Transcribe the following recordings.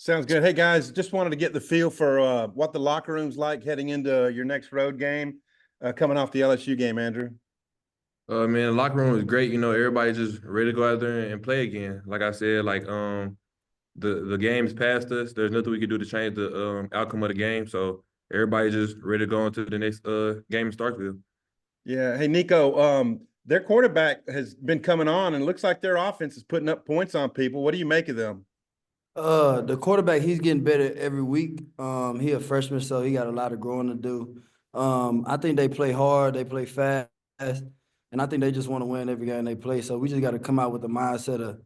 Sounds good. Hey guys, just wanted to get the feel for what the locker room's like heading into your next road game, coming off the LSU game, Andrew. Man, the locker room is great. Everybody's just ready to go out there and play again. Like I said, the game's past us. There's nothing we can do to change the outcome of the game. So everybody's just ready to go into the next game in Starkville. Yeah. Hey Nico, their quarterback has been coming on, and it looks like their offense is putting up points on people. What do you make of them? The quarterback, he's getting better every week. He a freshman, so he got a lot of growing to do. I think they play hard, they play fast, and I think they just want to win every game they play. So we just got to come out with the mindset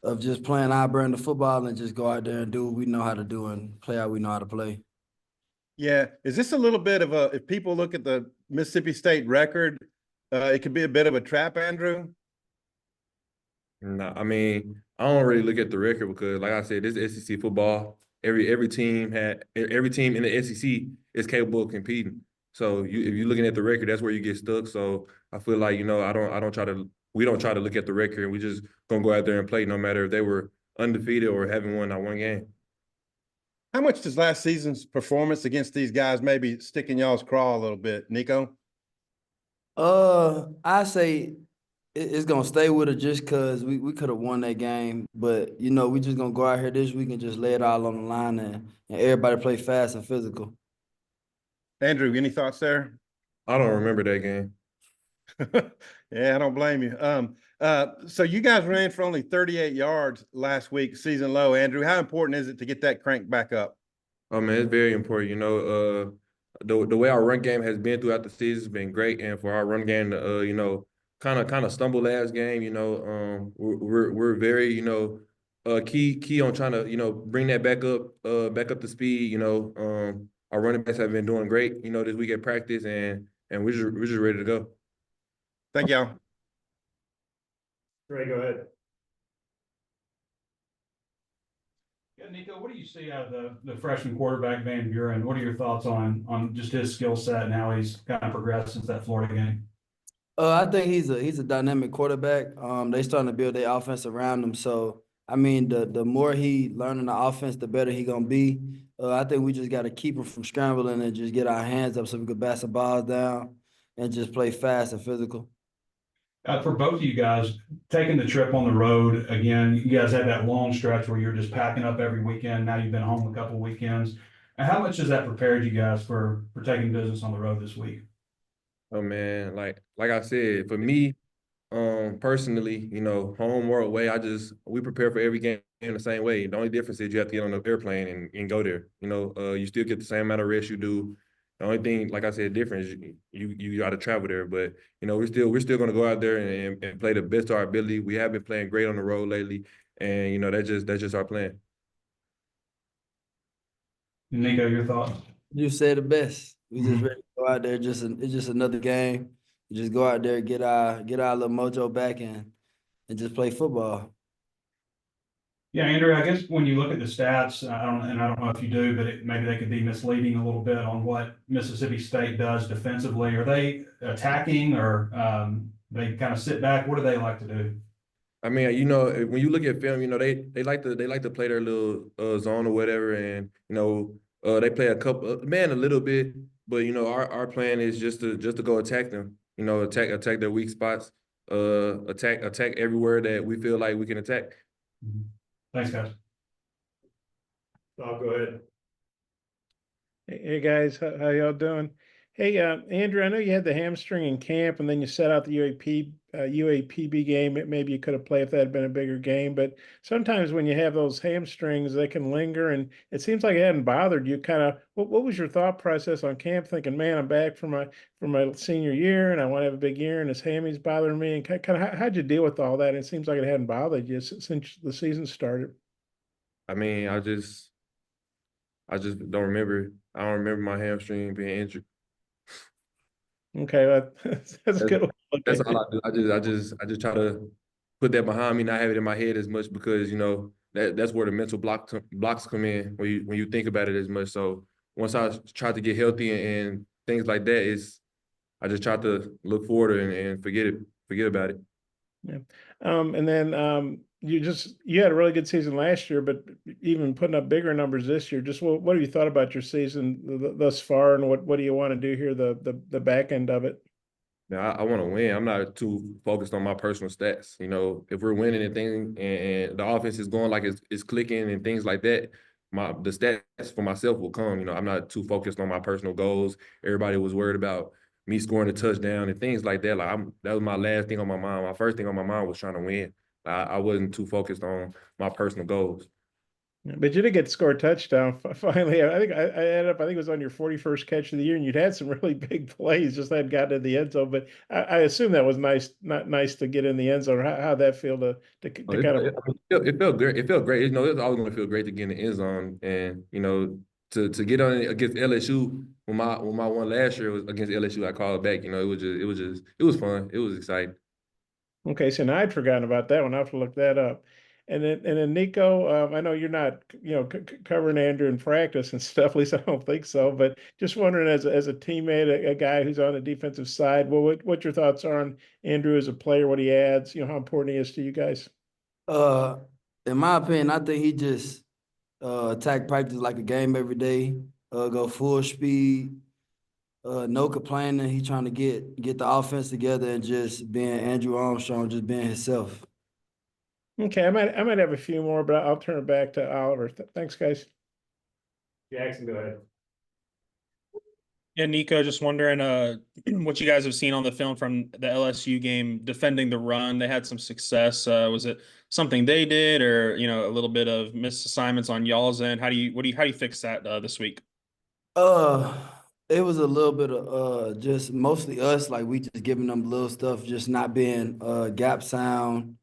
of just playing our brand of football and just go out there and do what we know how to do and play how we know how to play. Yeah. Is this a little bit of if people look at the Mississippi State record, it could be a bit of a trap, Andrew? No, I mean, I don't really look at the record because, like I said, this is SEC football. Every team in the SEC is capable of competing. So if you're looking at the record, that's where you get stuck. So I feel like we don't try to look at the record. We just gonna go out there and play, no matter if they were undefeated or haven't won that one game. How much does last season's performance against these guys maybe stick in y'all's craw a little bit, Nico? I say it's gonna stay with it just cause we could have won that game, but we just gonna go out here this week and just lay it all on the line and everybody play fast and physical. Andrew, any thoughts there? I don't remember that game. Yeah, I don't blame you. So you guys ran for only 38 yards last week, season low. Andrew, how important is it to get that crank back up? Oh man, it's very important. The way our run game has been throughout the season has been great, and for our run game to kind of stumble last game, we're very key on trying to bring that back up to speed. Our running backs have been doing great, this week at practice, and we're just ready to go. Thank y'all. Ray, go ahead. Yeah, Nico, what do you see out of the freshman quarterback Van Buren? What are your thoughts on just his skill set and how he's kind of progressed since that Florida game? I think he's a dynamic quarterback. They starting to build their offense around him. So I mean, the more he learning the offense, the better he gonna be. I think we just got to keep him from scrambling and just get our hands up so we can pass the balls down and just play fast and physical. For both of you guys, taking the trip on the road again, you guys had that long stretch where you're just packing up every weekend. Now you've been home a couple of weekends. And how much has that prepared you guys for taking business on the road this week? Oh man, like I said, for me, personally, home or away, we prepare for every game in the same way. The only difference is you have to get on the airplane and go there. You still get the same amount of rest you do. The only thing, like I said, different is you got to travel there. But we're still going to go out there and play the best of our ability. We have been playing great on the road lately, and that's just our plan. Nico, your thoughts? You said the best. We just ready to go out there. It's just another game. We just go out there, get our little mojo back and just play football. Yeah, Andrew, I guess when you look at the stats, I don't know if you do, but maybe they could be misleading a little bit on what Mississippi State does defensively. Are they attacking or they kind of sit back? What do they like to do? I mean, when you look at film, they like to play their little zone or whatever, and they play a little bit, but our plan is just to go attack them, attack their weak spots, attack everywhere that we feel like we can attack. Thanks, guys. Bob, go ahead. Hey guys, how y'all doing? Hey, Andrew, I know you had the hamstring in camp, and then you set out the UAPB game. Maybe you could have played if that had been a bigger game. But sometimes when you have those hamstrings, they can linger, and it seems like it hadn't bothered you. Kind of, what was your thought process on camp? Thinking, man, I'm back from my senior year, and I want to have a big year, and this hammy's bothering me. And kind of, how'd you deal with all that? It seems like it hadn't bothered you since the season started. I mean, I just don't remember. I don't remember my hamstring being injured. Okay, that's good. That's all I do. I just try to put that behind me, not have it in my head as much because that's where the mental blocks come in when you think about it as much. So once I try to get healthy and things like that, I just try to look forward and forget about it. Yeah, and then you had a really good season last year, but even putting up bigger numbers this year. Just what have you thought about your season thus far, and what do you want to do here the back end of it? Now, I want to win. I'm not too focused on my personal stats. You know, if we're winning and things and the offense is going like it's clicking and things like that, the stats for myself will come. You know, I'm not too focused on my personal goals. Everybody was worried about me scoring a touchdown and things like that. Like that was my last thing on my mind. My first thing on my mind was trying to win. I wasn't too focused on my personal goals. But you did get to score a touchdown finally. I think I added up. I think it was on your 41st catch of the year, and you'd had some really big plays, just hadn't gotten in the end zone. But I assume that was nice, not nice to get in the end zone. How'd that feel to Oh, kind of? it felt great. It felt great. You know, it's always going to feel great to get in the end zone, and you know, to get on it against LSU when my one last year was against LSU, I called it back. You know, it was fun. It was exciting. Okay, so now I'd forgotten about that one. I will have to look that up. And then Nico, I know you're not covering Andrew in practice and stuff. At least I don't think so. But just wondering, as a teammate, a guy who's on the defensive side, what your thoughts are on Andrew as a player, what he adds, how important he is to you guys. Uh, in my opinion, I think he just attack practice like a game every day. Go full speed. No complaining. He trying to get the offense together and just being Andrew Armstrong, just being himself. Okay, I might have a few more, but I'll turn it back to Oliver. Thanks, guys. Jackson, go ahead. Yeah, Nico, just wondering what you guys have seen on the film from the LSU game defending the run. They had some success. Was it something they did, or a little bit of missed assignments on y'all's end? How do you fix that this week? Uh, it was a little bit of just mostly us, like we just giving them little stuff, just not being gap sound.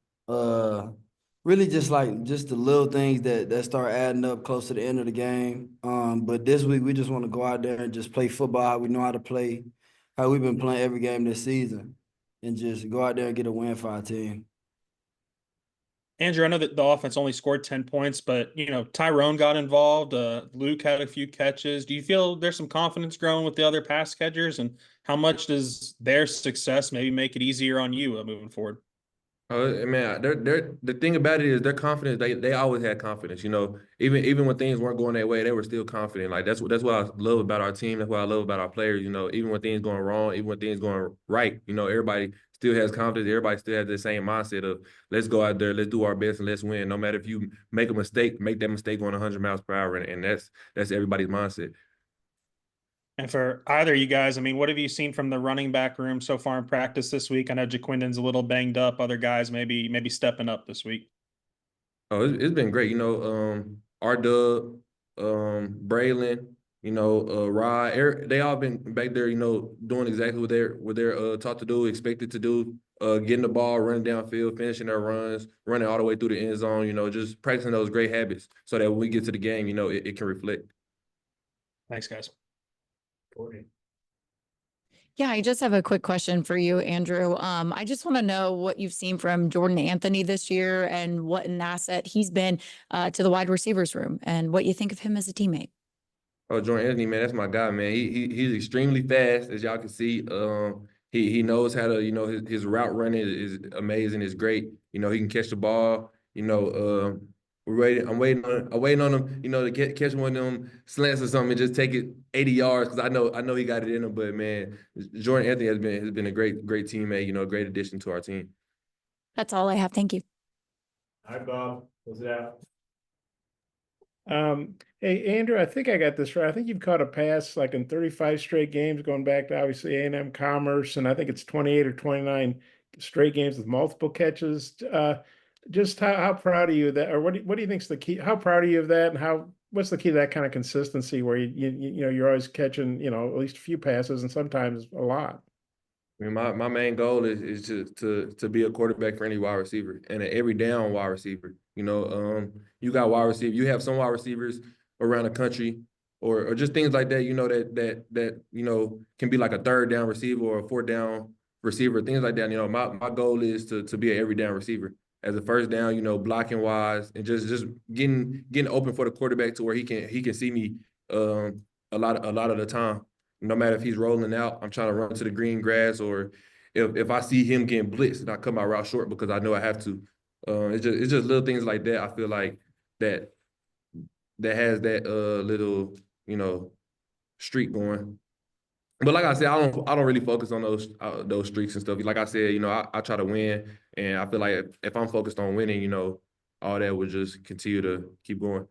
Really just the little things that start adding up close to the end of the game. But this week we just want to go out there and just play football how we know how to play, how we've been playing every game this season, and just go out there and get a win for our team. Andrew, I know that the offense only scored 10 points, but Tyrone got involved. Luke had a few catches. Do you feel there's some confidence growing with the other pass catchers, and how much does their success maybe make it easier on you moving forward? Oh man, they're the thing about it is they're confident. They always had confidence. You know, even when things weren't going their way, they were still confident. Like that's what I love about our team. That's what I love about our players. You know, even when things going wrong, even when things going right, everybody still has confidence. Everybody still has the same mindset of let's go out there, let's do our best, and let's win. No matter if you make a mistake, make that mistake going 100 miles per hour, and that's everybody's mindset. And for either of you guys, what have you seen from the running back room so far in practice this week? I know Jaquindon's a little banged up. Other guys maybe stepping up this week. Oh, it's been great. R-Dub, Braylon, Rod, they all been back there, doing exactly what they're taught to do, expected to do, getting the ball, running downfield, finishing their runs, running all the way through the end zone, just practicing those great habits so that when we get to the game, it can reflect. Thanks, guys. Yeah, I just have a quick question for you, Andrew. I just want to know what you've seen from Jordan Anthony this year and what an asset he's been to the wide receivers room, and what you think of him as a teammate. Oh, Jordan Anthony, man, that's my guy, man. He's extremely fast, as y'all can see. He knows how to, his route running is amazing. It's great. He can catch the ball. I'm waiting on him, to catch one of them slants or something and just take it 80 yards because I know he got it in him. But man, Jordan Anthony has been a great teammate. A great addition to our team. That's all I have. Thank you. All right, Bob, close it out. Hey, Andrew, I think I got this right. I think you've caught a pass like in 35 straight games, going back to obviously A&M Commerce, and I think it's 28 or 29 straight games with multiple catches. Just how proud are you of that, or what do you think's the key? How proud are you of that, and what's the key to that kind of consistency where you're always catching at least a few passes and sometimes a lot? I mean, my main goal is to be a quarterback for any wide receiver and an every down wide receiver. You got wide receiver. You have some wide receivers around the country, or just things like that. That can be like a third down receiver or a fourth down receiver. Things like that. My goal is to be an every down receiver as a first down. Blocking wise and just getting open for the quarterback to where he can see me a lot of the time. No matter if he's rolling out, I'm trying to run to the green grass, or if I see him getting blitzed and I cut my route short because I know I have to. It's just little things like that. I feel like that has that little, you know, streak going. But like I said, I don't really focus on those streaks and stuff. Like I said, you know, I try to win, and I feel like if I'm focused on winning, you know, all that would just continue to keep going.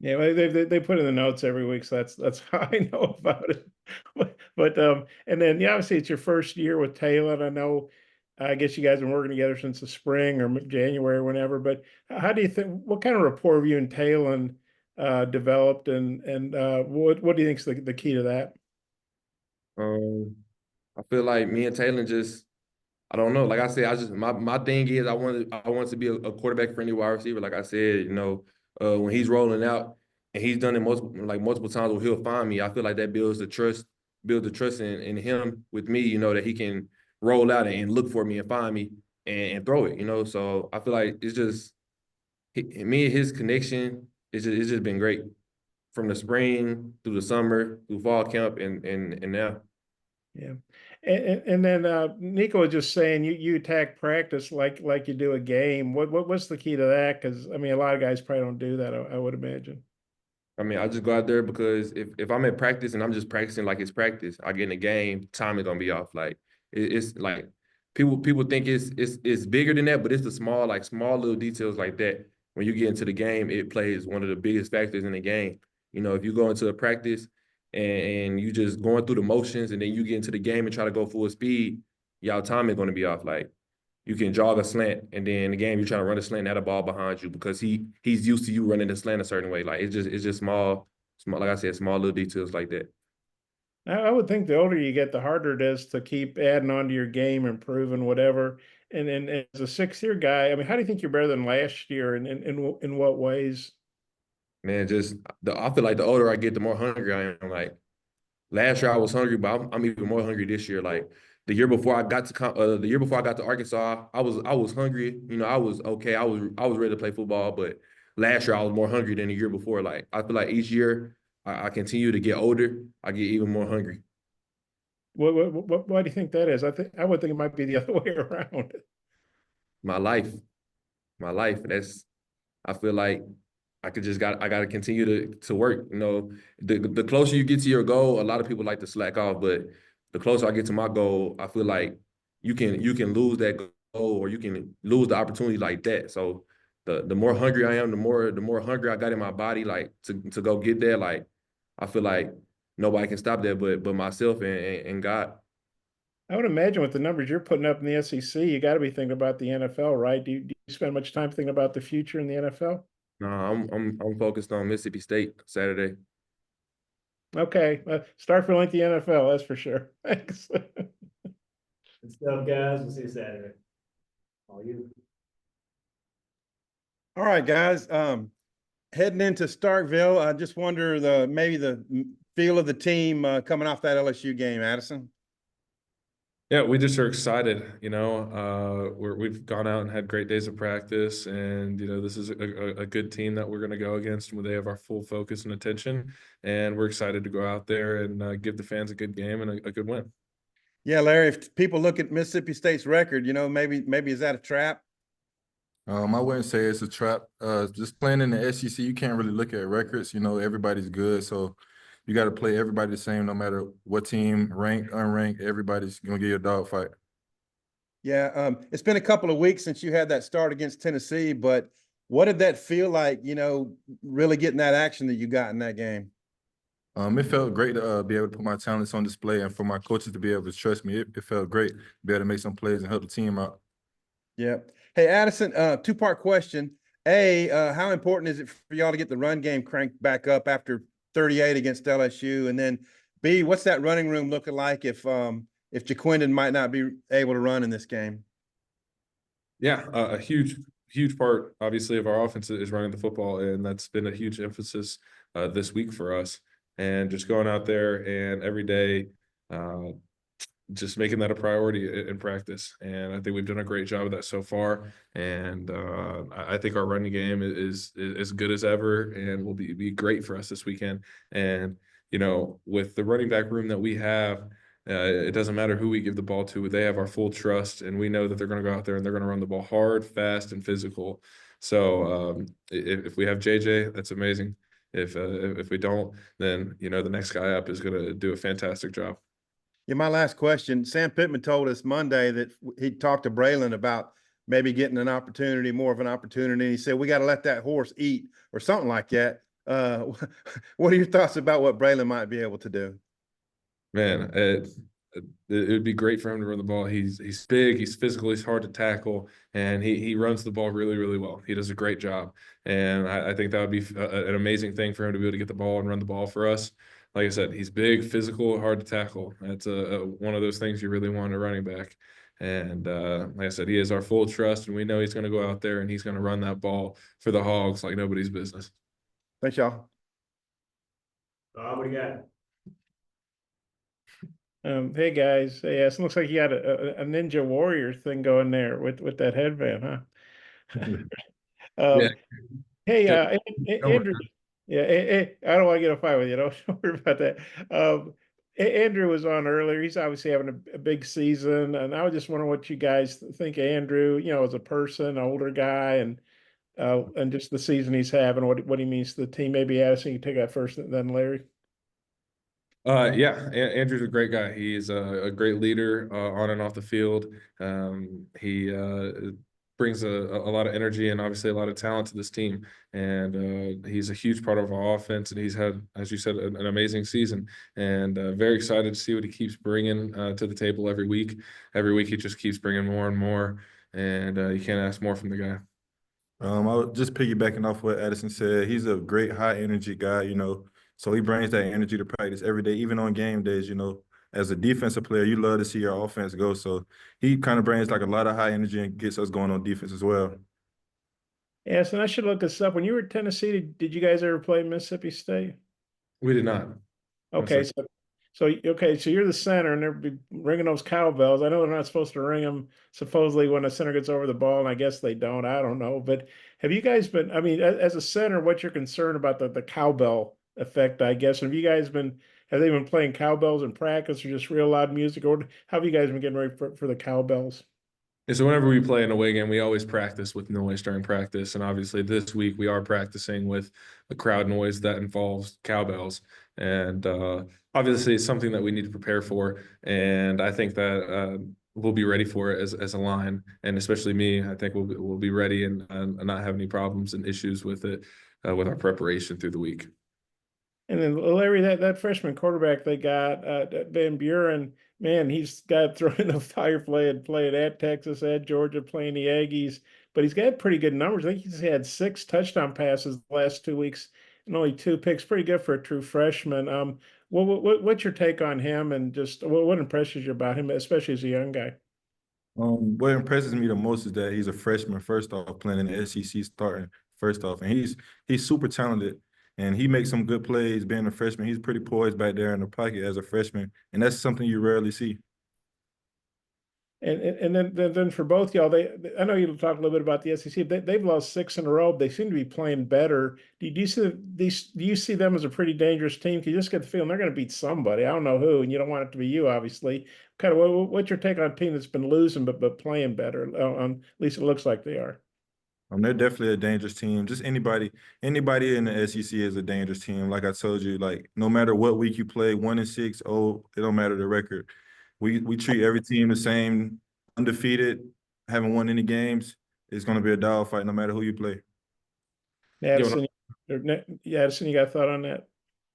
Yeah, well, they put in the notes every week, so that's how I know about it. But and then yeah, obviously it's your first year with Taylor. And I know, I guess you guys have been working together since the spring or January or whenever. But how do you think? What kind of rapport have you and Taylor developed, and what do you think is the key to that? I feel like me and Taylor just, I don't know. Like I said, I just my thing is I want to be a quarterback friendly wide receiver. Like I said, you know, when he's rolling out and he's done it multiple times where he'll find me, I feel like that builds the trust in him with me, you know, that he can roll out and look for me and find me and throw it, you know. So I feel like it's just me and his connection, it's just been great from the spring through the summer, through fall camp and now. Yeah. And then Nico was just saying you attack practice like you do a game. What's the key to that? Because I mean, a lot of guys probably don't do that, I would imagine. I mean, I just go out there because if I'm at practice and I'm just practicing like it's practice, I get in the game, time is gonna be off. Like it's like people think it's bigger than that, but it's the small little details like that. When you get into the game, it plays one of the biggest factors in the game. You know, if you go into a practice and you just going through the motions and then you get into the game and try to go full speed, y'all time is gonna be off. Like you can jog a slant, and then in the game you're trying to run a slant and have a ball behind you because he's used to you running the slant a certain way. Like it's just small, like I said, small little details like that. I would think the older you get, the harder it is to keep adding on to your game, improving whatever. And as a 6-year guy, I mean, how do you think you're better than last year, and in what ways? Man, I feel like the older I get, the more hungry I am. Like last year I was hungry, but I'm even more hungry this year. Like the year before I got to Arkansas, I was hungry. You know, I was okay. I was ready to play football, but last year I was more hungry than the year before. Like I feel like each year I continue to get older, I get even more hungry. Why do you think that is? I would think it might be the other way around. My life, my life. I feel like I gotta continue to work. You know, the closer you get to your goal, a lot of people like to slack off, but the closer I get to my goal, I feel like you can lose that goal or you can lose the opportunity like that. So the more hungry I am, the more hungry I got in my body, like to go get there. Like I feel like nobody can stop that but myself and God. I would imagine with the numbers you're putting up in the SEC, you got to be thinking about the NFL, right? Do you spend much time thinking about the future in the NFL? No, I'm focused on Mississippi State Saturday. Okay, start for lengthy NFL, that's for sure. Thanks. Good stuff, guys. We'll see you Saturday. All you. All right, guys. Heading into Starkville, I just wonder maybe the feel of the team coming off that LSU game, Addison. Yeah, we just are excited. You know, we've gone out and had great days of practice, and you know, this is a good team that we're going to go against, where they have our full focus and attention, and we're excited to go out there and give the fans a good game and a good win. Yeah, Larry. If people look at Mississippi State's record, you know, maybe is that a trap? I wouldn't say it's a trap. Just playing in the SEC, you can't really look at records. You know, everybody's good, so you got to play everybody the same, no matter what team, ranked, unranked. Everybody's gonna get a dogfight. Yeah, it's been a couple of weeks since you had that start against Tennessee, but what did that feel like? You know, really getting that action that you got in that game. It felt great to be able to put my talents on display, and for my coaches to be able to trust me. It felt great to be able to make some plays and help the team out. Yeah. Hey, Addison, two-part question. A, how important is it for y'all to get the run game cranked back up after 38 against LSU? And then B, what's that running room looking like if Jaquindon might not be able to run in this game? Yeah, a huge part, obviously, of our offense is running the football, and that's been a huge emphasis this week for us. And just going out there and every day, just making that a priority in practice. And I think we've done a great job of that so far. And I think our running game is as good as ever and will be great for us this weekend. And, you know, with the running back room that we have, It doesn't matter who we give the ball to. They have our full trust, and we know that they're going to go out there and they're going to run the ball hard, fast, and physical. So if we have JJ, that's amazing. If we don't, then the next guy up is going to do a fantastic job. Yeah, my last question. Sam Pittman told us Monday that he talked to Braylon about maybe getting an opportunity, more of an opportunity. He said, we got to let that horse eat or something like that. What are your thoughts about what Braylon might be able to do? Man, it would be great for him to run the ball. He's big, he's physical, he's hard to tackle, and he runs the ball really, really well. He does a great job. And I think that would be an amazing thing for him to be able to get the ball and run the ball for us. Like I said, he's big, physical, hard to tackle. That's one of those things you really want in a running back. And like I said, he has our full trust, and we know he's going to go out there and he's going to run that ball for the Hogs like nobody's business. Thanks, y'all. What do you got? Hey guys, hey, it looks like you got a Ninja Warrior thing going there with that headband, huh? Yeah. Hey, Don't worry. Andrew. Yeah, I don't want to get a fight with you. Don't worry about that. Andrew was on earlier. He's obviously having a big season, and I was just wondering what you guys think of Andrew. As a person, older guy, and just the season he's having, what he means to the team. Maybe Addison, you take that first, then Larry. Yeah, Andrew's a great guy. He's a great leader on and off the field. He brings a lot of energy and obviously a lot of talent to this team. And he's a huge part of our offense. And he's had, as you said, an amazing season. And very excited to see what he keeps bringing to the table every week. Every week he just keeps bringing more and more. And you can't ask more from the guy. I was just piggybacking off what Addison said. He's a great high energy guy, so he brings that energy to practice every day, even on game days, As a defensive player, you love to see your offense go. So he kind of brings like a lot of high energy and gets us going on defense as well. Yes, and I should look this up. When you were at Tennessee, did you guys ever play Mississippi State? We did not. Okay, so you're the center, and they're be ringing those cowbells. I know they're not supposed to ring them supposedly when a center gets over the ball, and I guess they don't. I don't know, but have you guys been? I mean, as a center, what's your concern about the cowbell effect? I guess have you guys been? Have they been playing cowbells in practice, or just real loud music, or how have you guys been getting ready for the cowbells? And so whenever we play an away game, we always practice with noise during practice. And obviously this week we are practicing with a crowd noise that involves cowbells. And obviously it's something that we need to prepare for. And I think that we'll be ready for it as a line. And especially me, I think we'll be ready and not have any problems and issues with it with our preparation through the week. And then Larry, that freshman quarterback they got, Van Buren, man, he's got thrown in the fire playing at Texas, at Georgia, playing the Aggies, but he's got pretty good numbers. I think he's had 6 touchdown passes the last 2 weeks and only 2 picks. Pretty good for a true freshman. What's your take on him, and just what impresses you about him, especially as a young guy? What impresses me the most is that he's a freshman, first off, playing in the SEC starting first off, and he's super talented. And he makes some good plays being a freshman. He's pretty poised back there in the pocket as a freshman. And that's something you rarely see. And then for both y'all, I know you talked a little bit about the SEC. They've lost 6 in a row. They seem to be playing better. Do you see them as a pretty dangerous team? Because you just get the feeling they're going to beat somebody. I don't know who, and you don't want it to be you, obviously. Kind of what's your take on a team that's been losing but playing better? At least it looks like they are. They're definitely a dangerous team. Just anybody in the SEC is a dangerous team. Like I told you, like no matter what week you play, 1-6, it don't matter the record. We treat every team the same, undefeated, haven't won any games. It's going to be a dogfight no matter who you play. Addison, you got a thought on that?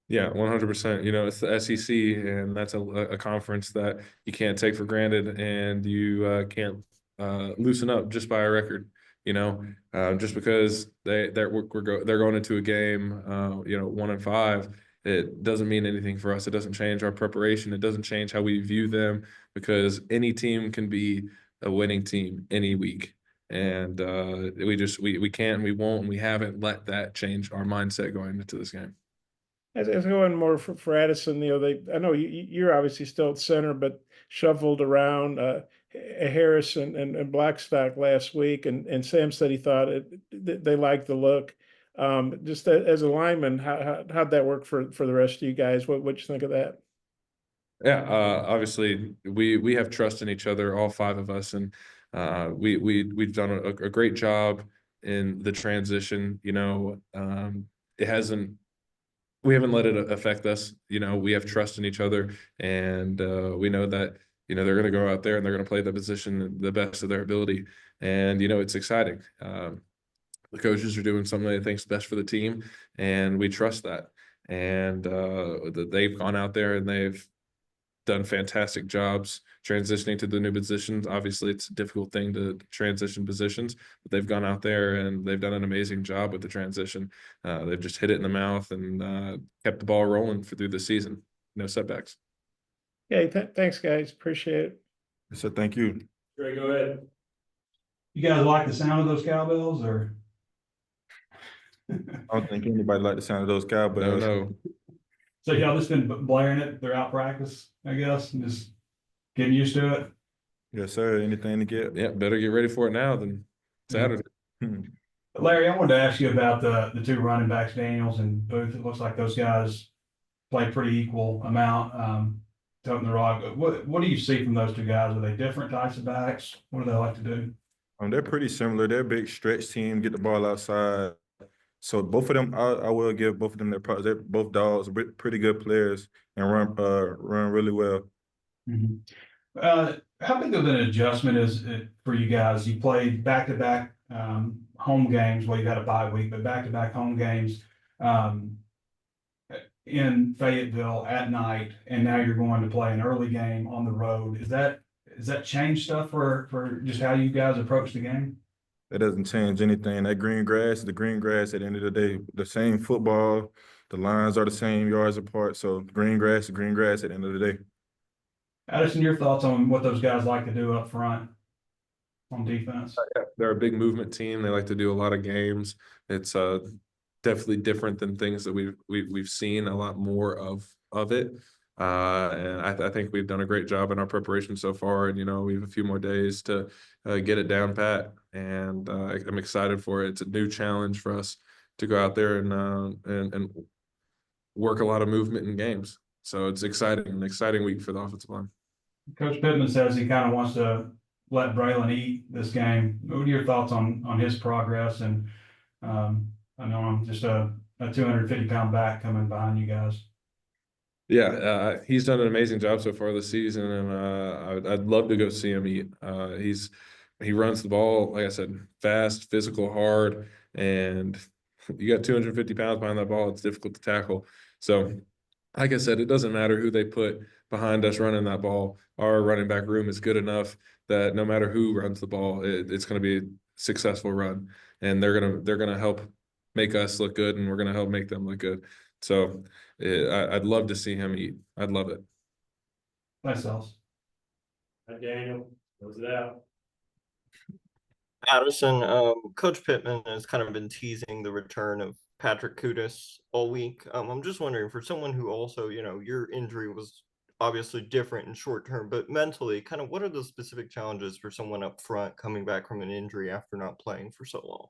Yeah, 100%. It's the SEC, and that's a conference that you can't take for granted, and you can't loosen up just by a record. Just because they're going into a game, 1-5, it doesn't mean anything for us. It doesn't change our preparation. It doesn't change how we view them, because any team can be a winning team any week. And we can't, and we won't, and we haven't let that change our mindset going into this game. As going more for Addison, I know you're obviously still at center, but shuffled around Harris and Blackstock last week, and Sam said he thought they liked the look. Just as a lineman, how'd that work for the rest of you guys? What you think of that? Yeah, obviously we have trust in each other, all five of us, and we've done a great job in the transition. It hasn't. We haven't let it affect us. We have trust in each other, and we know that they're going to go out there and they're going to play the position the best of their ability, and it's exciting. The coaches are doing something they think's best for the team, and we trust that. And they've gone out there and they've done fantastic jobs transitioning to the new positions. Obviously, it's a difficult thing to transition positions, but they've gone out there and they've done an amazing job with the transition. They've just hit it in the mouth and kept the ball rolling through the season. No setbacks. Yeah, thanks, guys. Appreciate it. So thank you. Trey, go ahead. You guys like the sound of those cowbells, or? I don't think anybody like the sound of those cowbells. No. So y'all just been blaring it throughout practice, I guess, and just getting used to it? Yes, sir. Anything to get? Yeah, better get ready for it now than Saturday. Larry, I wanted to ask you about the two running backs, Daniels and Booth. It looks like those guys play pretty equal amount, toting the rock. What do you see from those two guys? Are they different types of backs? What do they like to do? They're pretty similar. They're a big stretch team, get the ball outside. So both of them, I will give both of them their props. They're both dogs, pretty good players, and run really well. How big of an adjustment is it for you guys? You played back-to-back home games. Well, you had a bye week, but back-to-back home games in Fayetteville at night, and now you're going to play an early game on the road. Does that change stuff for just how you guys approach the game? That doesn't change anything. That green grass is the green grass at the end of the day. The same football, the lines are the same yards apart. So green grass is green grass at the end of the day. Addison, your thoughts on what those guys like to do up front on defense? They're a big movement team. They like to do a lot of games. It's definitely different than things that we've seen a lot more of it. And I think we've done a great job in our preparation so far. And we have a few more days to get it down pat. And I'm excited for it. It's a new challenge for us to go out there and work a lot of movement in games. So it's exciting, an exciting week for the offensive line. Coach Pittman says he kind of wants to let Braylon eat this game. What are your thoughts on his progress? And I know I'm just a 250-pound back coming behind you guys. Yeah, he's done an amazing job so far this season, and I'd love to go see him eat. He runs the ball, like I said, fast, physical, hard, and you got 250 pounds behind that ball. It's difficult to tackle. So, like I said, it doesn't matter who they put behind us running that ball. Our running back room is good enough that no matter who runs the ball, it's going to be a successful run, and they're gonna help make us look good, and we're gonna help make them look good. So I'd love to see him eat. I'd love it. Thanks, Ellis. Hi, Daniel. Close it out. Addison, Coach Pittman has kind of been teasing the return of Patrick Kudus all week. I'm just wondering, for someone who also, your injury was obviously different in short term, but mentally, kind of what are the specific challenges for someone up front coming back from an injury after not playing for so long?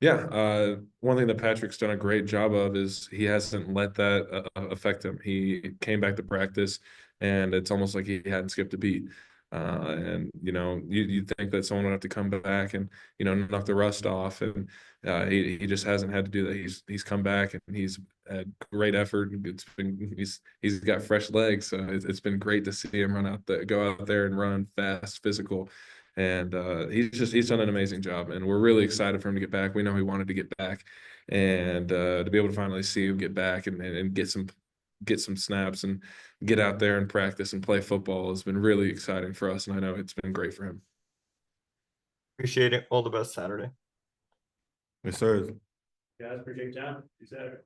Yeah, one thing that Patrick's done a great job of is he hasn't let that affect him. He came back to practice, and it's almost like he hadn't skipped a beat. And you think that someone would have to come back and knock the rust off, and he just hasn't had to do that. He's come back and he's had great effort. He's got fresh legs, so it's been great to see him go out there and run fast, physical. And he's done an amazing job, and we're really excited for him to get back. We know he wanted to get back, and to be able to finally see him get back and get some snaps and get out there and practice and play football has been really exciting for us, and I know it's been great for him. Appreciate it. All the best Saturday. Yes, sir. Guys, appreciate your time. See you Saturday.